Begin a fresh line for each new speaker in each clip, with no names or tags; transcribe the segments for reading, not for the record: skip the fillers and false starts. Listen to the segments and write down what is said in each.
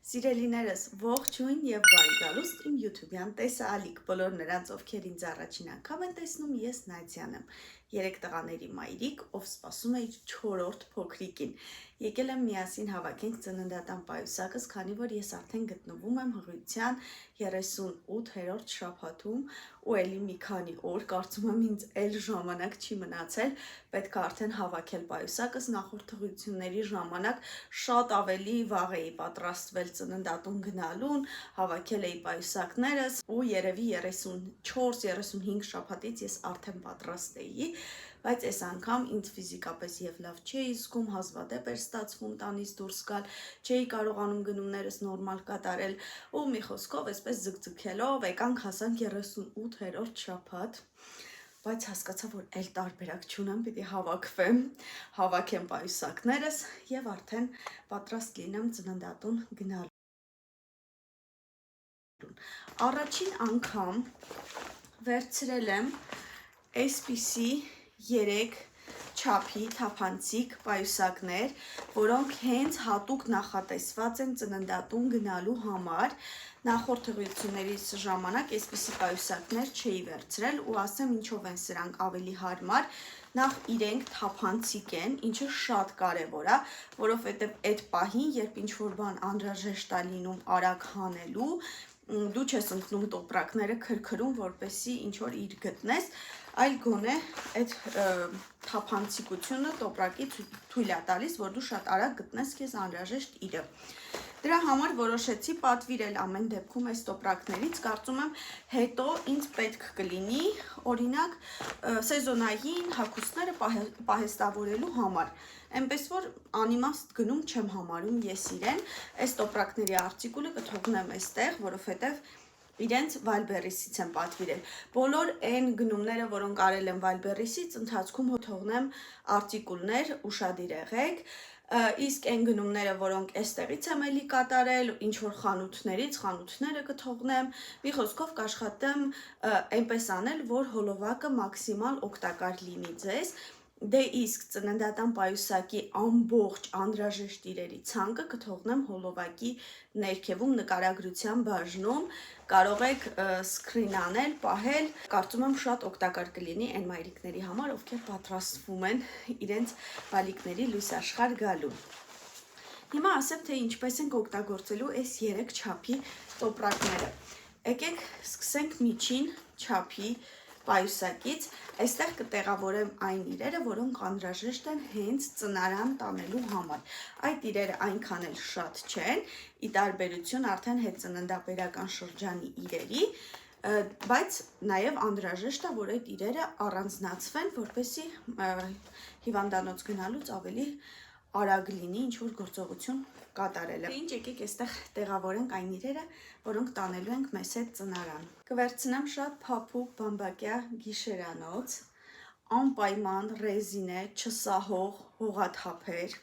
Սիրելիներս, ողջույն եւ բարի գալուստ իմ YouTube-յան տեսալիք բոլոր նրանց, ովքեր ինձ առաջին անգամ են տեսնում, ես Նադյան եմ, 3 տղաների մայրիկ, ով սպասում է իր 4-րդ փոքրիկին։ Եկել եմ միասին հավաքենք ծննդատան պայուսակս, քանի որ ես արդեն գտնվում եմ հղիության 38-րդ շաբաթում ու էլի մի քանի օր, կարծում եմ ինձ էլ ժամանակ չի մնացել, պետք է արդեն հավաքել պայուսակս, նախորդ հղիությունների ժամանակ շատ ավելի վաղ էի պատրաստվել ծննդատուն գնալուն, հավաքել էի պայուսակներս ու երևի 34-35 շաբաթից ես արդեն պատրաստ էի, բայց այս անգամ ինձ ֆիզիկապես եւ լավ չէի զգում, հազվադեպ էր ստացվում տանից դուրս գալ, չէի կարողանում գնումներս նորմալ կատարել ու մի խոսքով այսպես ձգձգելով եկանք հասանք 38-րդ շաբաթ, բայց հասկացա, որ էլ տարբերակ չունեմ, պիտի հավաքեմ պայուսակներս եւ արդեն պատրաստ լինեմ ծննդատուն գնալու։ Առաջին անգամ վերցրել եմ այսպիսի 3 չափի թափանցիկ պայուսակներ, որոնք հենց հատուկ նախատեսված են ծննդատուն գնալու համար։ Նախորդ հղիություններից ժամանակ այսպիսի պայուսակներ չէի վերցրել ու ասեմ ինչով են սրանք ավելի հարմար, նախ իրենք թափանցիկ են, ինչը շատ կարևոր է, որովհետև այդ պահին, երբ ինչ-որ բան անհրաժեշտ է լինում արագ հանելու, դու չես ընկնում տոպրակները քրքրում, որպեսզի ինչ-որ իր գտնես, այլ գոնե այդ թափանցիկությունը տոպրակի թույլ է տալիս, որ դու շատ արագ գտնես քեզ անհրաժեշտ իրը։ Դրա համար որոշեցի պատվիրել ամեն դեպքում այս տոպրակներից, կարծում եմ հետո ինձ պետք կլինի, օրինակ, սեզոնային հագուստները պահեստավորելու համար, այնպես որ անիմաստ գնում չեմ համարում ես իրեն, այս տոպրակների արտիկուլը կթողնեմ այստեղ, որովհետև իրենց Վալբերիսից եմ պատվիրել։ Բոլոր այն գնումները, որոնք արել եմ Վալբերիսից, ընթացքում թողնեմ արտիկուլներ, ուշադիր եղեք, իսկ այն գնումները, որոնք այստեղից եմ էլի կատարել, ինչ-որ խանութներից, խանութները կթողնեմ, մի խոսքով կաշխատեմ այնպես անել, որ հոլովակը մաքսիմալ օգտակար լինի ձեզ, դե իսկ ծննդատան պայուսակի ամբողջ անհրաժեշտ իրերի ցանկը կթողնեմ հոլովակի ներքևում նկարագրության բաժնում, կարող եք սկրին անել, պահել, կարծում եմ շատ օգտակար կլինի այն մայրիկների համար, ովքեր պատրաստվում են իրենց բալիկների լույս աշխարհ գալու։ Հիմա ասեմ, թե ինչպես ենք օգտագործելու այս 3 չափի տոպրակները։ Եկեք սկսենք միջին չափի պայուսակից, այստեղ կտեղավորեմ այն իրերը, որոնք անհրաժեշտ են հենց ծնարան տանելու համար։ Այդ իրերը այնքան էլ շատ չեն, ի տարբերություն արդեն հետծննդաբերական շրջանի իրերի, բայց նաև անհրաժեշտ է, որ այդ իրերը առանձնացվեն, որպեսզի հիվանդանոց գնալուց ավելի արագ լինի ինչ-որ գործողություն կատարելը։ Ինչ եկեք այստեղ տեղավորենք այն իրերը, որոնք տանելու ենք մեզ հետ ծնարան։ Կվերցնեմ շատ փափուկ բամբակյա գիշերանոց, անպայման ռեզինե, չսահող հողաթափեր,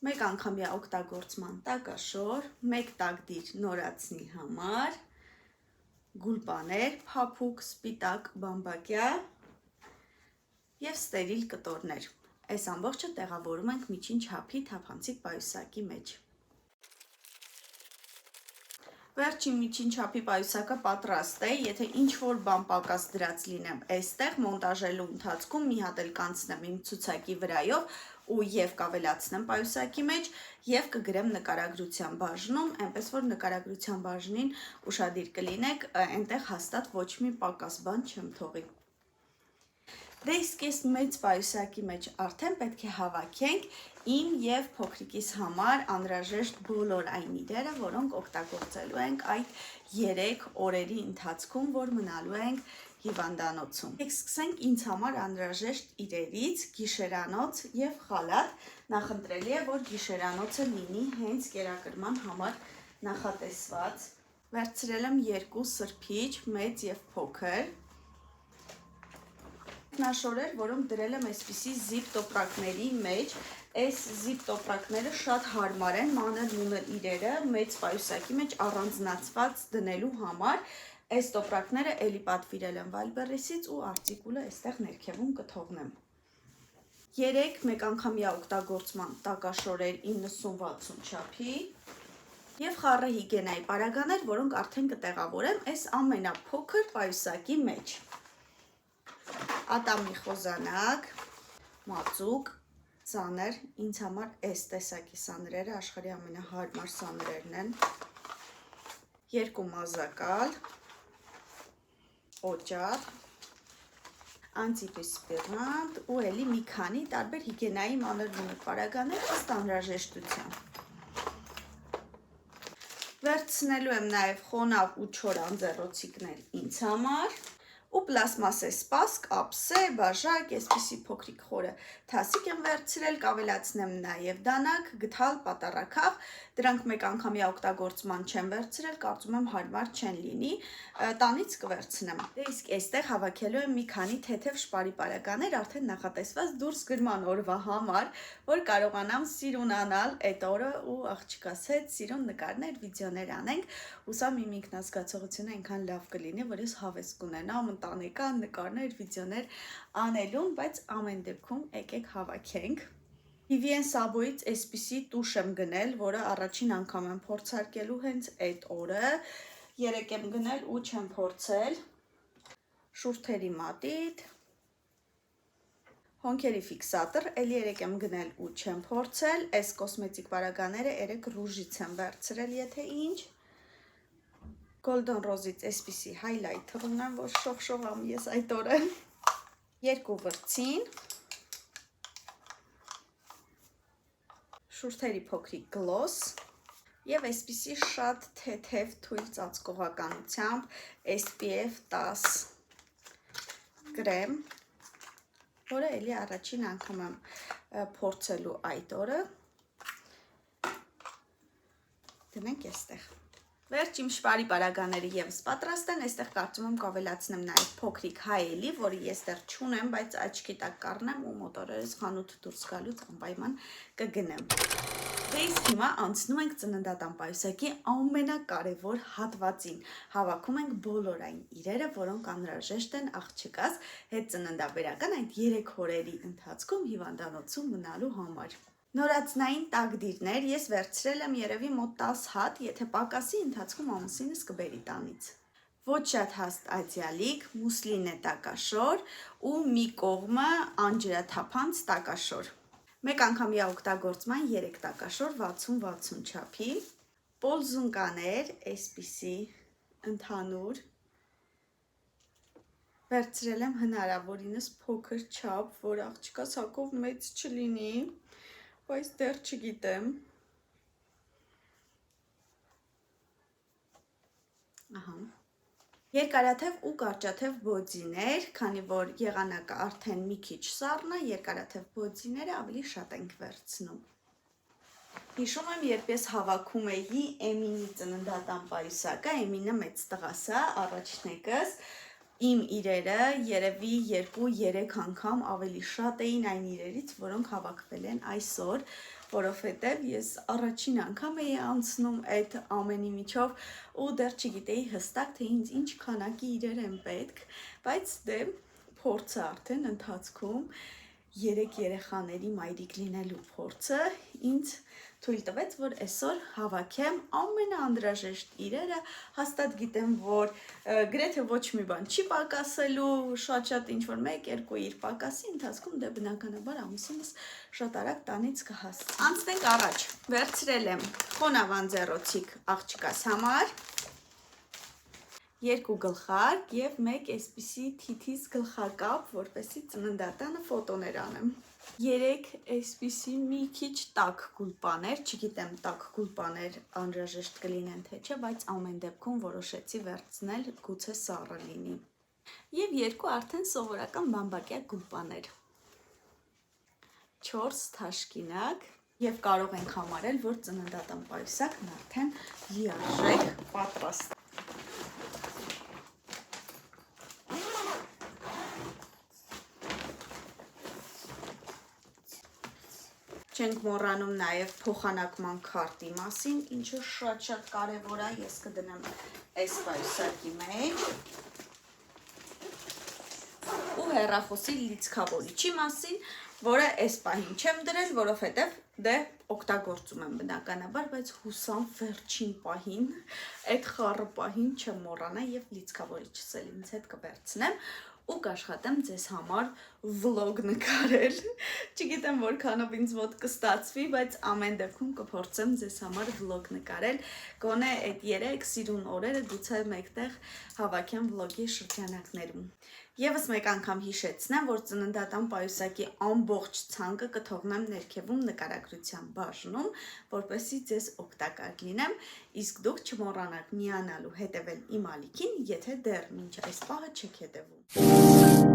մեկ անգամյա օգտագործման տակաշոր, մեկ տակդիր նորացնի համար, գուլպաներ, փափուկ, սպիտակ բամբակյա և ստերիլ կտորներ։ Այս ամբողջը տեղավորում ենք միջին չափի թափանցիկ պայուսակի մեջ։ Վերջին միջին չափի պայուսակը պատրաստ է, եթե ինչ-որ բան պակաս դրած լինեմ այստեղ, մոնտաժելու ընթացքում մի հատ էլ կանցնեմ իմ ցուցակի վրայով ու և կավելացնեմ պայուսակի մեջ, և կգրեմ նկարագրության բաժնում, այնպես որ նկարագրության բաժնին ուշադիր կլինեք, այնտեղ հաստատ ոչ մի պակաս բան չեմ թողի։ Դե իսկ այս մեծ պայուսակի մեջ արդեն պետք է հավաքենք իմ և փոքրիկիս համար անհրաժեշտ բոլոր այն իրերը, որոնք օգտագործելու ենք այդ 3 օրերի ընթացքում, որ մնալու ենք հիվանդանոցում։ Սկսենք ինձ համար անհրաժեշտ իրերից գիշերանոց և խալաթ, նախընտրելի է, որ գիշերանոցը լինի հենց կերակրման համար նախատեսված։ Վերցրել եմ 2 սրբիչ, մեծ և փոքր, նաշորեր, որոնք դրել եմ այսպիսի զիպ տոպրակների մեջ, այս զիպ տոպրակները շատ հարմար են մանր-մունր իրերը մեծ պայուսակի մեջ առանձնացված դնելու համար, այս տոպրակները էլի պատվիրել եմ Վալբերիսից ու արտիկուլը այստեղ ներքևում կթողնեմ։ 3 մեկանգամյա օգտագործման տակաշորեր 90-60 չափի եւ խառը հիգիենայի պարագաներ, որոնք արդեն կտեղավորեմ այս ամենափոքր պայուսակի մեջ։ Ատամի խոզանակ, մածուկ, ծանր, ինձ համար այս տեսակի սաներերը աշխարհի ամենահարմար սաներերն են։ 2 մազակալ, օճառ, անտիպիսպիրանտ ու էլի մի քանի տարբեր հիգիենայի մանր պարագաներ ըստ անհրաժեշտության։ Վերցնելու եմ նաև խոնավ ու չոր անձեռոցիկներ ինձ համար ու պլաստմասե սպասք, ափսե, բաժակ, այսպիսի փոքրիկ խորը թասիկ եմ վերցրել, կավելացնեմ նաև դանակ, գդալ, պատառաքաղ, դրանք մեկանգամյա օգտագործման չեմ վերցրել, կարծում եմ հարմար չեն լինի, տանից կվերցնեմ։ Դե իսկ այստեղ հավաքելու եմ մի քանի թեթև շպարի պարագաներ արդեն նախատեսված դուրս գրման օրվա համար, որ կարողանամ սիրուն անալ այդ օրը ու աղջկաս հետ սիրուն նկարներ, վիդեոներ անենք, հուսամ իմ ինքնազգացողությունը այնքան լավ կլինի, որ ես հավես կունենամ ընտանեկան նկարներ, վիդեոներ անելուն, բայց ամեն դեպքում եկեք հավաքենք։ Vivien Sabo-ից այսպիսի տուշ եմ գնել, որը առաջին անգամ եմ փորձարկելու հենց այդ օրը, 3 եմ գնել ու չեմ փորձել, շուրթերի մատիտ, հոնքերի ֆիքսատոր, էլի 3 եմ գնել ու չեմ փորձել, այս կոսմետիկ պարագաները 3 ռուժից եմ վերցրել, եթե ինչ, Golden Rose-ից այսպիսի highlighter ունեմ, որ շողշողամ ես այդ օրը, 2 վրձին, շուրթերի փոքրիկ գլոս եւ այսպիսի շատ թեթև թույլ ծածկողականությամբ SPF 10 կրեմ, որը էլի առաջին անգամ եմ փորձելու այդ օրը։ Դնենք այստեղ։ Վերջ իմ շպարի պարագաները եւս պատրաստ են, այստեղ կարծում եմ կավելացնեմ նաև փոքրիկ հայելի, որը ես դեռ չունեմ, բայց աչքի տակ կառնեմ ու մոտորերս խանութ դուրս գալուց անպայման կգնեմ։ Դե իսկ հիմա անցնում ենք ծննդատան պայուսակի ամենակարևոր հատվածին։ Հավաքում ենք բոլոր այն իրերը, որոնք անհրաժեշտ են աղջկաս հետ ծննդաբերական այդ 3 օրերի ընթացքում հիվանդանոցում մնալու համար։ Նորածնային տակդիրներ ես վերցրել եմ երևի մոտ 10 հատ, եթե պակասի ընթացքում ամուսինս կբերի տանից։ Ոչ շատ հաստ աջալիկ, մուսլինե տակաշոր ու մի կողմը անջրաթափանց տակաշոր։ Մեկ անգամյա օգտագործման 3 տակաշոր 60-60 չափի, պոլզունկաներ, այսպիսի ընդհանուր, վերցրել եմ հնարավորինս փոքր չափ, որ աղջկաս հակով մեծ չլինի, բայց դեռ չգիտեմ։ Ահա։ Երկարաթև ու կարճաթև բոձիներ, քանի որ եղանակը արդեն մի քիչ սառն է, երկարաթև բոձիները ավելի շատ ենք վերցնում։ Հիշում եմ, երբ ես հավաքում էի Էմինի ծննդատան պայուսակը, Էմինը մեծ տղաս է, առաջնեկս, իմ իրերը երևի 2-3 անգամ ավելի շատ էին այն իրերից, որոնք հավաքվել են այսօր, որովհետև ես առաջին անգամ էի անցնում այդ ամենի միջով ու դեռ չգիտեի հստակ, թե ինձ ինչ քանակի իրեր են պետք, բայց դե փորձը արդեն ընթացքում 3 երեխաների մայրիկ լինելու փորձը ինձ թույլ տվեց, որ այսօր հավաքեմ ամենաանհրաժեշտ իրերը, հաստատ գիտեմ, որ գրեթե ոչ մի բան չի պակասելու, շատ ինչ-որ 1-2 իր պակասի ընթացքում, դե բնականաբար ամուսինս շատ արագ տանից կհասցնի։ Անցնենք առաջ, վերցրել եմ խոնավ անձեռոցիկ աղջկաս համար, 2 գլխարկ և 1 այսպիսի թիթիզ գլխակապ, որպեսզի ծննդատանը ֆոտոներ անեմ։ 3 այսպիսի մի քիչ տաք գուլպաներ, չգիտեմ տաք գուլպաներ անհրաժեշտ կլինեն թե չէ, բայց ամեն դեպքում որոշեցի վերցնել, գուցե սառը լինի։ Եվ 2 արդեն սովորական բամբակյա գուլպաներ։ 4 թաշկինակ և կարող ենք համարել, որ ծննդատան պայուսակն արդեն լիարժեք պատրաստ։ Չենք մոռանում նաև փոխանակման քարտի մասին, ինչը շատ կարևոր է, ես կդնեմ այս պայուսակի մեջ ու հեռախոսի լիցքավորիչի մասին, որը այս պահին չեմ դրել, որովհետև դե օգտագործում եմ բնականաբար, բայց հուսամ վերջին պահին, այդ խառը պահին չեմ մոռանա եւ լիցքավորիչս էլ ինձ հետ կվերցնեմ ու կաշխատեմ ձեզ համար վլոգ նկարել։ Չգիտեմ որքանով ինձ մոտ կստացվի, բայց ամեն դեպքում կփորձեմ ձեզ համար վլոգ նկարել։ Գոնե այդ 3 սիրուն օրերը գուցե մեկտեղ հավաքեմ վլոգի շրջանակներում։ Եվս մեկ անգամ հիշեցնեմ, որ ծննդատան պայուսակի ամբողջ ցանկը կթողնեմ ներքևում նկարագրության բաժնում, որպեսզի ձեզ օգտակար լինեմ, իսկ դուք չմոռանաք միանալ ու հետևել իմ ալիքին, եթե դեռ մինչ այս պահը չեք հետևում։